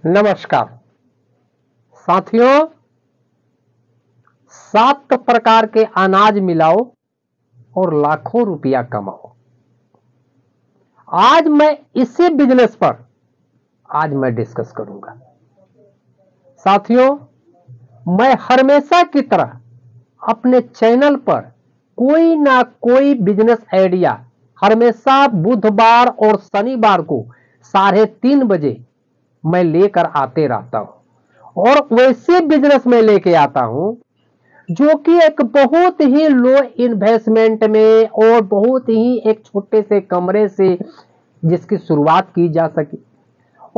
नमस्कार साथियों, 7 प्रकार के अनाज मिलाओ और लाखों रुपया कमाओ। आज मैं इसी बिजनेस पर मैं डिस्कस करूंगा। साथियों, मैं हमेशा की तरह अपने चैनल पर कोई ना कोई बिजनेस आइडिया हमेशा बुधवार और शनिवार को 3:30 बजे मैं लेकर आते रहता हूं और वैसे बिजनेस में लेके आता हूं जो कि एक बहुत ही लो इन्वेस्टमेंट में और बहुत ही एक छोटे से कमरे से जिसकी शुरुआत की जा सके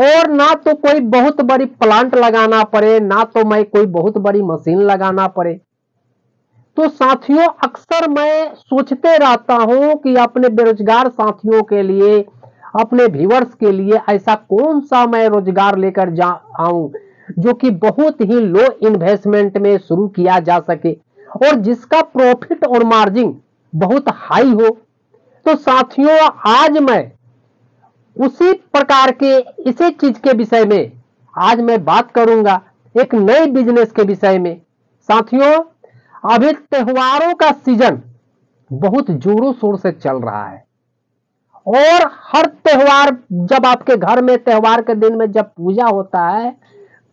और ना तो कोई बहुत बड़ी प्लांट लगाना पड़े, ना तो मैं कोई बहुत बड़ी मशीन लगाना पड़े। तो साथियों, अक्सर मैं सोचते रहता हूं कि अपने बेरोजगार साथियों के लिए, अपने व्यूअर्स के लिए ऐसा कौन सा मैं रोजगार लेकर जा आऊं जो कि बहुत ही लो इन्वेस्टमेंट में शुरू किया जा सके और जिसका प्रॉफिट और मार्जिन बहुत हाई हो। तो साथियों, आज मैं उसी प्रकार के इसी चीज के विषय में आज मैं बात करूंगा, एक नए बिजनेस के विषय में। साथियों, अभी त्योहारों का सीजन बहुत जोरों शोर से चल रहा है और हर त्योहार, जब आपके घर में त्योहार के दिन में जब पूजा होता है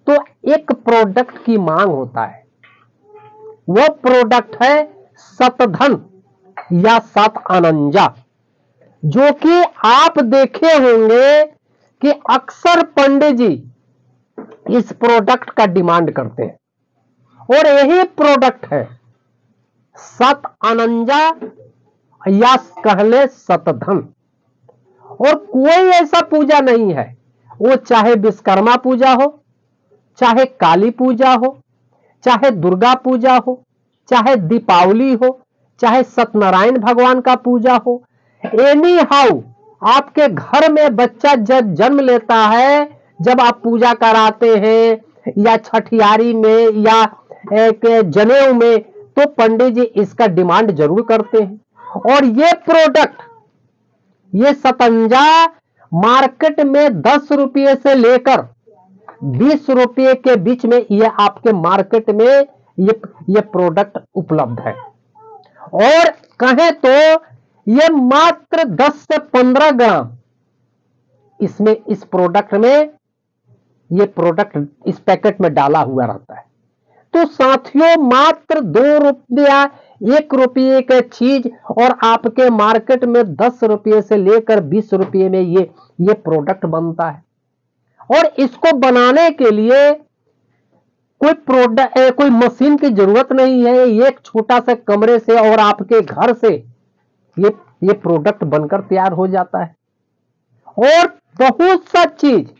तो एक प्रोडक्ट की मांग होता है। वो प्रोडक्ट है सतधन या सतअनंजा, जो कि आप देखे होंगे कि अक्सर पंडित जी इस प्रोडक्ट का डिमांड करते हैं और यही प्रोडक्ट है सतअनंजा या कहले सतधन। और कोई ऐसा पूजा नहीं है, वो चाहे विश्वकर्मा पूजा हो, चाहे काली पूजा हो, चाहे दुर्गा पूजा हो, चाहे दीपावली हो, चाहे सत्यनारायण भगवान का पूजा हो, एनी हाउ आपके घर में बच्चा जब जन्म लेता है, जब आप पूजा कराते हैं या छठियारी में या एक जनेऊ में, तो पंडित जी इसका डिमांड जरूर करते हैं। और ये प्रोडक्ट, ये सतंजा मार्केट में 10 रुपये से लेकर 20 रुपये के बीच में ये आपके मार्केट में ये प्रोडक्ट उपलब्ध है। और कहें तो ये मात्र 10 से 15 ग्राम इसमें, इस प्रोडक्ट में, ये प्रोडक्ट इस पैकेट में डाला हुआ रहता है। तो साथियों, मात्र 2 रुपया, 1 रुपये के चीज और आपके मार्केट में 10 रुपये से लेकर 20 रुपये में ये प्रोडक्ट बनता है। और इसको बनाने के लिए कोई मशीन की जरूरत नहीं है। ये एक छोटा सा कमरे से और आपके घर से ये प्रोडक्ट बनकर तैयार हो जाता है। और बहुत सा चीज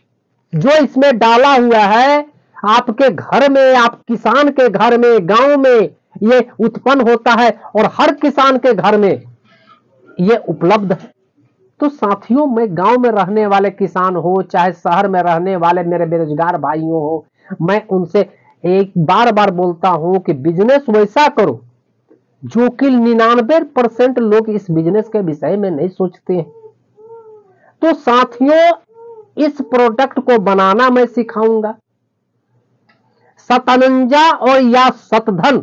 जो इसमें डाला हुआ है, आपके घर में, आप किसान के घर में, गांव में ये उत्पन्न होता है और हर किसान के घर में ये उपलब्ध है। तो साथियों, मैं गांव में रहने वाले किसान हो, चाहे शहर में रहने वाले मेरे बेरोजगार भाइयों हो, मैं उनसे एक बार बोलता हूं कि बिजनेस वैसा करो जो कि 99% लोग इस बिजनेस के विषय में नहीं सोचते हैं। तो साथियों, इस प्रोडक्ट को बनाना मैं सिखाऊंगा। सतअनंजा और या सतधन,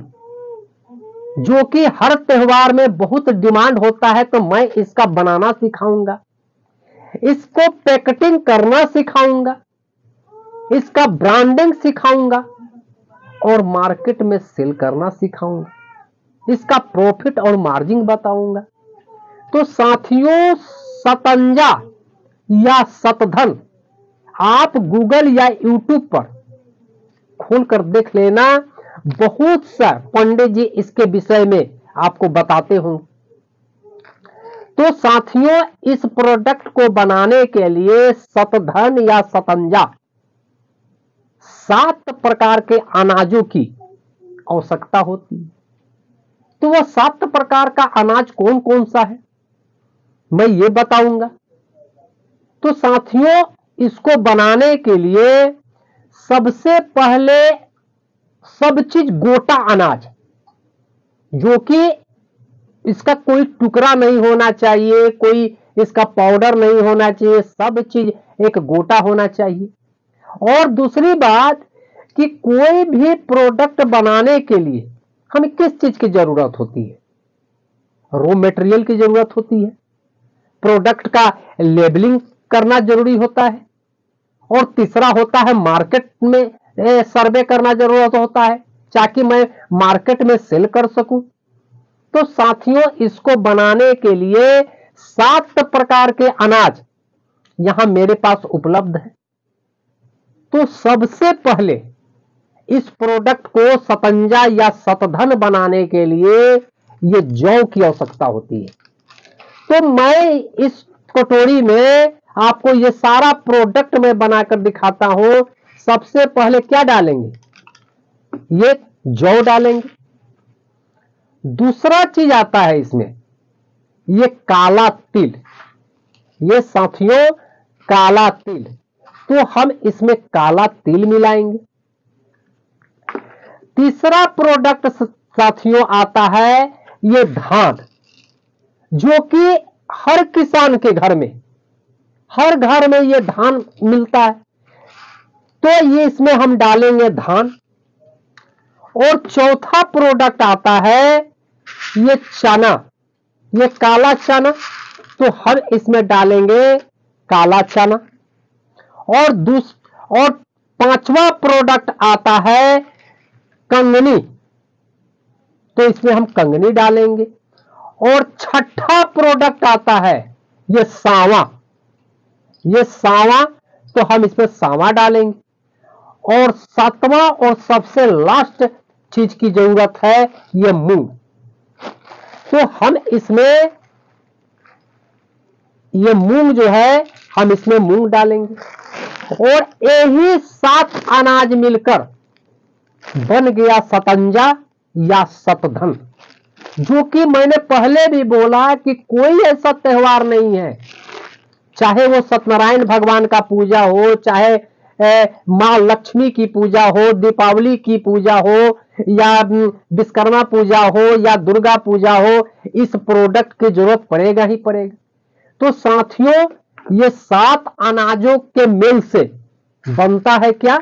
जो कि हर त्योहार में बहुत डिमांड होता है, तो मैं इसका बनाना सिखाऊंगा, इसको पैकेटिंग करना सिखाऊंगा, इसका ब्रांडिंग सिखाऊंगा और मार्केट में सेल करना सिखाऊंगा, इसका प्रॉफिट और मार्जिन बताऊंगा। तो साथियों, सतंजा या सतधन आप गूगल या यूट्यूब पर खोलकर देख लेना, बहुत सा पंडित जी इसके विषय में आपको बताते हों। तो साथियों, इस प्रोडक्ट को बनाने के लिए सतधन या सतंजा 7 प्रकार के अनाजों की आवश्यकता होती है। तो वह 7 प्रकार का अनाज कौन कौन सा है, मैं ये बताऊंगा। तो साथियों, इसको बनाने के लिए सबसे पहले सब चीज गोटा अनाज, जो कि इसका कोई टुकड़ा नहीं होना चाहिए, कोई इसका पाउडर नहीं होना चाहिए, सब चीज एक गोटा होना चाहिए। और दूसरी बात कि कोई भी प्रोडक्ट बनाने के लिए हमें किस चीज की जरूरत होती है? रॉ मटेरियल की जरूरत होती है, प्रोडक्ट का लेबलिंग करना जरूरी होता है, और तीसरा होता है मार्केट में सर्वे करना जरूरत होता है ताकि मैं मार्केट में सेल कर सकूं। तो साथियों, इसको बनाने के लिए 7 प्रकार के अनाज यहां मेरे पास उपलब्ध है। तो सबसे पहले इस प्रोडक्ट को सतंजा या सतधन बनाने के लिए ये जौ की आवश्यकता होती है। तो मैं इस कटोरी में आपको ये सारा प्रोडक्ट में बनाकर दिखाता हूं। सबसे पहले क्या डालेंगे? ये जौ डालेंगे। दूसरा चीज आता है इसमें, ये काला तिल। ये साथियों काला तिल, तो हम इसमें काला तिल मिलाएंगे। तीसरा प्रोडक्ट साथियों आता है ये धान, जो कि हर किसान के घर में, हर घर में ये धान मिलता है, तो ये इसमें हम डालेंगे धान। और चौथा प्रोडक्ट आता है ये चना, ये काला चना, तो हम इसमें डालेंगे काला चना। और पांचवा प्रोडक्ट आता है कंगनी, तो इसमें हम कंगनी डालेंगे। और छठा प्रोडक्ट आता है ये सांवा, ये सांवा, तो हम इसमें सांवा डालेंगे। और सातवां और सबसे लास्ट चीज की जरूरत है ये मूंग, तो हम इसमें ये मूंग जो है हम इसमें मूंग डालेंगे। और यही 7 अनाज मिलकर बन गया सतंजा या सतधन, जो कि मैंने पहले भी बोला कि कोई ऐसा त्योहार नहीं है, चाहे वो सत्यनारायण भगवान का पूजा हो, चाहे मां लक्ष्मी की पूजा हो, दीपावली की पूजा हो, या विश्वकर्मा पूजा हो, या दुर्गा पूजा हो, इस प्रोडक्ट की जरूरत पड़ेगा ही पड़ेगा। तो साथियों, ये 7 अनाजों के मेल से बनता है क्या?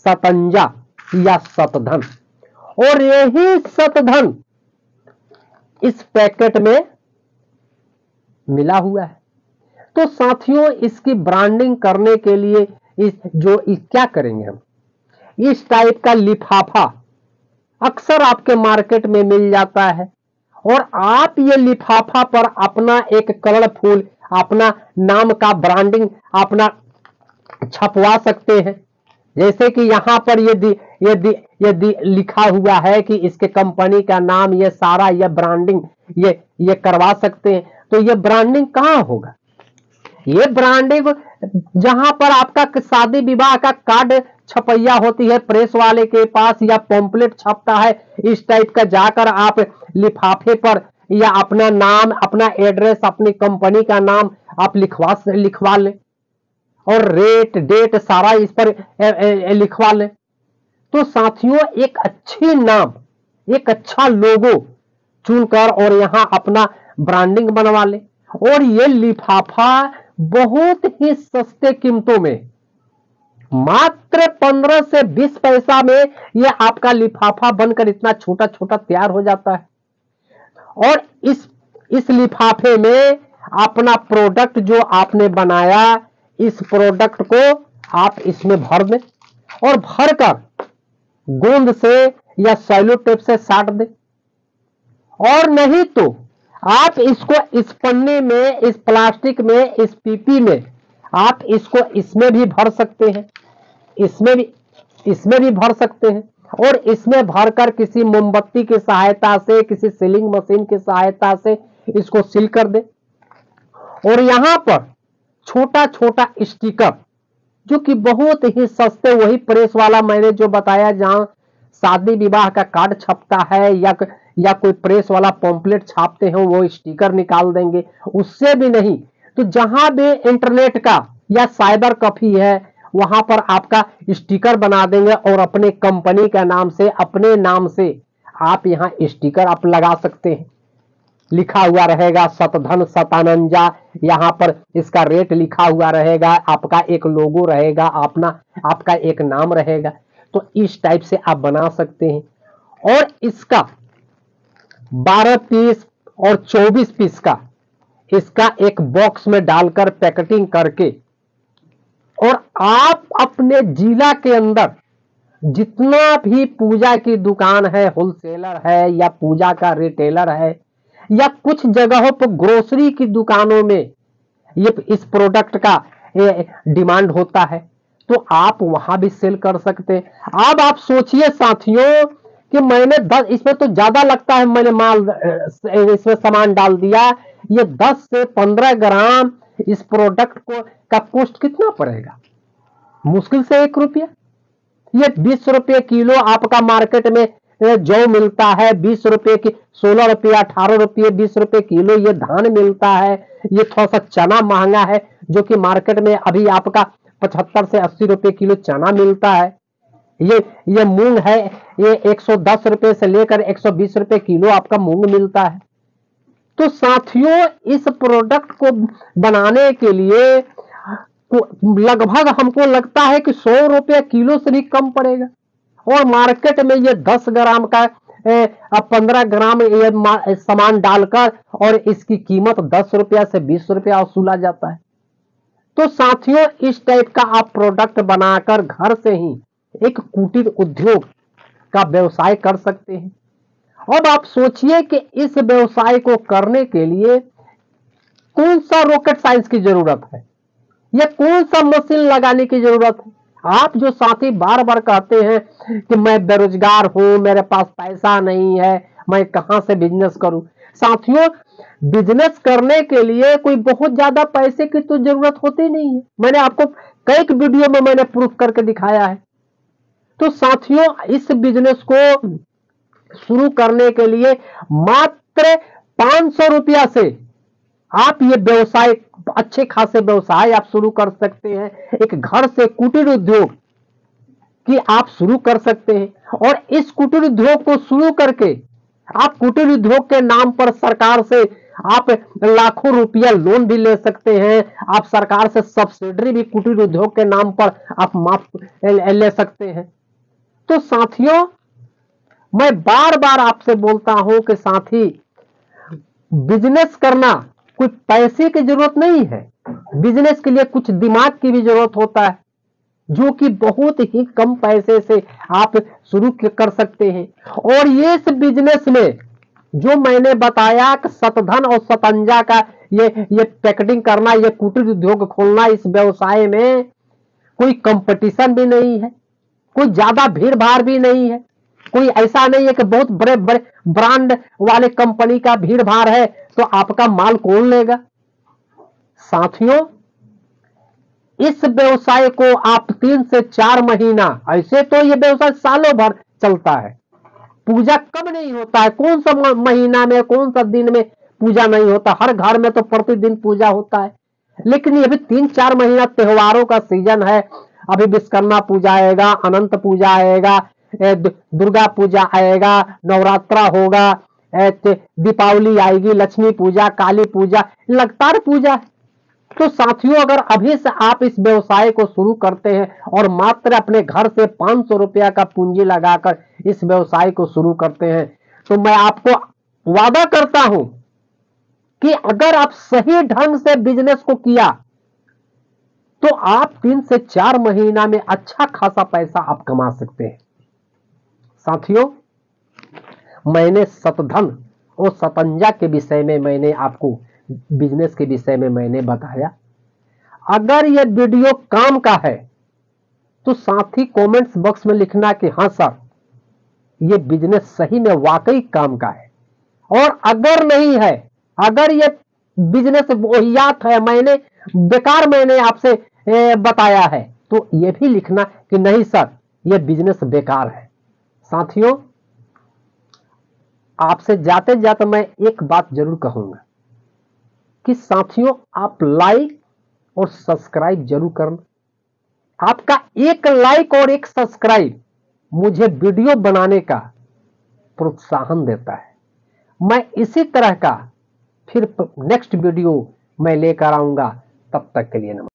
सतंजा या सतधन। और यही सतधन इस पैकेट में मिला हुआ है। तो साथियों, इसकी ब्रांडिंग करने के लिए क्या करेंगे हम? इस टाइप का लिफाफा अक्सर आपके मार्केट में मिल जाता है, और आप ये लिफाफा पर अपना एक कलरफुल अपना नाम का ब्रांडिंग अपना छपवा सकते हैं। जैसे कि यहां पर ये लिखा हुआ है कि इसके कंपनी का नाम, ये सारा ये ब्रांडिंग ये करवा सकते हैं। तो ये ब्रांडिंग कहां होगा? ये ब्रांडिंग जहां पर आपका शादी विवाह का कार्ड छपैया होती है प्रेस वाले के पास, या पॉम्पलेट छपता है, इस टाइप का जाकर आप लिफाफे पर या अपना नाम, अपना एड्रेस, अपनी कंपनी का नाम आप लिखवा लें, और रेट डेट सारा इस पर लिखवा लें। तो साथियों, एक अच्छी नाम, एक अच्छा लोगो चुनकर और यहां अपना ब्रांडिंग बनवा लें। और ये लिफाफा बहुत ही सस्ते कीमतों में, मात्र 15 से 20 पैसा में ये आपका लिफाफा बनकर इतना छोटा छोटा तैयार हो जाता है। और इस लिफाफे में अपना प्रोडक्ट जो आपने बनाया, इस प्रोडक्ट को आप इसमें भर दें, और भरकर गोंद से या सेलो टेप से साट दें। और नहीं तो आप इसको इस पन्ने में, इस प्लास्टिक में, इस पीपी में आप इसको इसमें भी भर सकते हैं, इसमें भी भर सकते हैं। और इसमें भरकर किसी मोमबत्ती की सहायता से, किसी सीलिंग मशीन की सहायता से इसको सील कर दे। और यहां पर छोटा छोटा स्टिकर, जो कि बहुत ही सस्ते, वही प्रेस वाला मैंने जो बताया, जहां शादी विवाह का कार्ड छपता है या कोई प्रेस वाला पॉम्पलेट छापते हैं, वो स्टिकर निकाल देंगे। उससे भी नहीं तो जहां भी इंटरनेट का या साइबर कैफे है, वहां पर आपका स्टिकर बना देंगे, और अपने कंपनी का नाम से, अपने नाम से आप यहां स्टिकर आप लगा सकते हैं। लिखा हुआ रहेगा सतधन सतानंजा, यहाँ पर इसका रेट लिखा हुआ रहेगा, आपका एक लोगो रहेगा, आपका एक नाम रहेगा। तो इस टाइप से आप बना सकते हैं। और इसका 12 पीस और 24 पीस का इसका एक बॉक्स में डालकर पैकेटिंग करके, और आप अपने जिला के अंदर जितना भी पूजा की दुकान है, होलसेलर है या पूजा का रिटेलर है, या कुछ जगहों पर ग्रोसरी की दुकानों में ये इस प्रोडक्ट का डिमांड होता है, तो आप वहां भी सेल कर सकते हैं। अब आप सोचिए साथियों कि मैंने 10, इसमें तो ज्यादा लगता है, मैंने माल इसमें सामान डाल दिया, ये 10 से 15 ग्राम इस प्रोडक्ट को का कॉस्ट कितना पड़ेगा? मुश्किल से 1 रुपया। ये 20 रुपये किलो आपका मार्केट में जौ मिलता है, 20 रुपये की 16 रुपये 18 रुपये 20 रुपये किलो ये धान मिलता है। ये थोड़ा सा चना महंगा है, जो कि मार्केट में अभी आपका 75 से 80 रुपये किलो चना मिलता है। ये मूंग है, ये 110 रुपये से लेकर 120 रुपये किलो आपका मूंग मिलता है। तो साथियों, इस प्रोडक्ट को बनाने के लिए लगभग हमको लगता है कि 100 रुपये किलो से भी कम पड़ेगा, और मार्केट में ये 10 ग्राम का 15 ग्राम ये सामान डालकर और इसकी कीमत 10 रुपया से 20 रुपया वसूला जाता है। तो साथियों, इस टाइप का आप प्रोडक्ट बनाकर घर से ही एक कुटीर उद्योग का व्यवसाय कर सकते हैं। अब आप सोचिए कि इस व्यवसाय को करने के लिए कौन सा रॉकेट साइंस की जरूरत है, या कौन सा मशीन लगाने की जरूरत है। आप जो साथी बार बार कहते हैं कि मैं बेरोजगार हूं, मेरे पास पैसा नहीं है, मैं कहां से बिजनेस करूं। साथियों, बिजनेस करने के लिए कोई बहुत ज्यादा पैसे की तो जरूरत होती नहीं है। मैंने आपको कई वीडियो में मैंने प्रूफ करके दिखाया है। तो साथियों, इस बिजनेस को शुरू करने के लिए मात्र 500 रुपया से आप ये व्यवसाय, अच्छे खासे व्यवसाय आप शुरू कर सकते हैं। एक घर से कुटीर उद्योग की आप शुरू कर सकते हैं, और इस कुटीर उद्योग को शुरू करके आप कुटीर उद्योग के नाम पर सरकार से आप लाखों रुपया लोन भी ले सकते हैं। आप सरकार से सब्सिडी भी कुटीर उद्योग के नाम पर आप माफ ले सकते हैं। तो साथियों, मैं बार बार आपसे बोलता हूं कि साथी, बिजनेस करना कोई पैसे की जरूरत नहीं है। बिजनेस के लिए कुछ दिमाग की भी जरूरत होता है, जो कि बहुत ही कम पैसे से आप शुरू कर सकते हैं। और ये इस बिजनेस में जो मैंने बताया कि सतधन और सतंजा का ये पैकेटिंग करना, ये कुटीर उद्योग खोलना, इस व्यवसाय में कोई कंपटीशन भी नहीं है, कोई ज्यादा भीड़ भाड़ भी नहीं है। कोई ऐसा नहीं है कि बहुत बड़े बड़े ब्रांड वाले कंपनी का भीड़ भाड़ है तो आपका माल कौन लेगा। साथियों, इस व्यवसाय को आप 3 से 4 महीना, ऐसे तो ये व्यवसाय सालों भर चलता है। पूजा कब नहीं होता है, कौन सा महीना में, कौन सा दिन में पूजा नहीं होता। हर घर में तो प्रतिदिन पूजा होता है, लेकिन ये भी 3-4 महीना त्योहारों का सीजन है। अभी विश्वकर्मा पूजा आएगा, अनंत पूजा आएगा, दुर्गा पूजा आएगा, नवरात्रा होगा, दीपावली आएगी, लक्ष्मी पूजा, काली पूजा, लगातार पूजा है। तो साथियों, अगर अभी से आप इस व्यवसाय को शुरू करते हैं और मात्र अपने घर से 500 रुपया का पूंजी लगाकर इस व्यवसाय को शुरू करते हैं, तो मैं आपको वादा करता हूं कि अगर आप सही ढंग से बिजनेस को किया तो आप 3 से 4 महीना में अच्छा खासा पैसा आप कमा सकते हैं। साथियों, मैंने सतधन और सतंजा के विषय में मैंने आपको बिजनेस के विषय में मैंने बताया। अगर यह वीडियो काम का है तो साथी कमेंट्स बॉक्स में लिखना कि हां सर, यह बिजनेस सही में वाकई काम का है। और अगर नहीं है, अगर यह बिजनेस वहियात है, मैंने बेकार मैंने आपसे बताया है, तो यह भी लिखना कि नहीं सर, यह बिजनेस बेकार है। साथियों, आपसे जाते जाते मैं एक बात जरूर कहूंगा कि साथियों, आप लाइक और सब्सक्राइब जरूर करना। आपका एक लाइक और एक सब्सक्राइब मुझे वीडियो बनाने का प्रोत्साहन देता है। मैं इसी तरह का फिर नेक्स्ट वीडियो मैं लेकर आऊंगा। तब तक के लिए नमस्कार।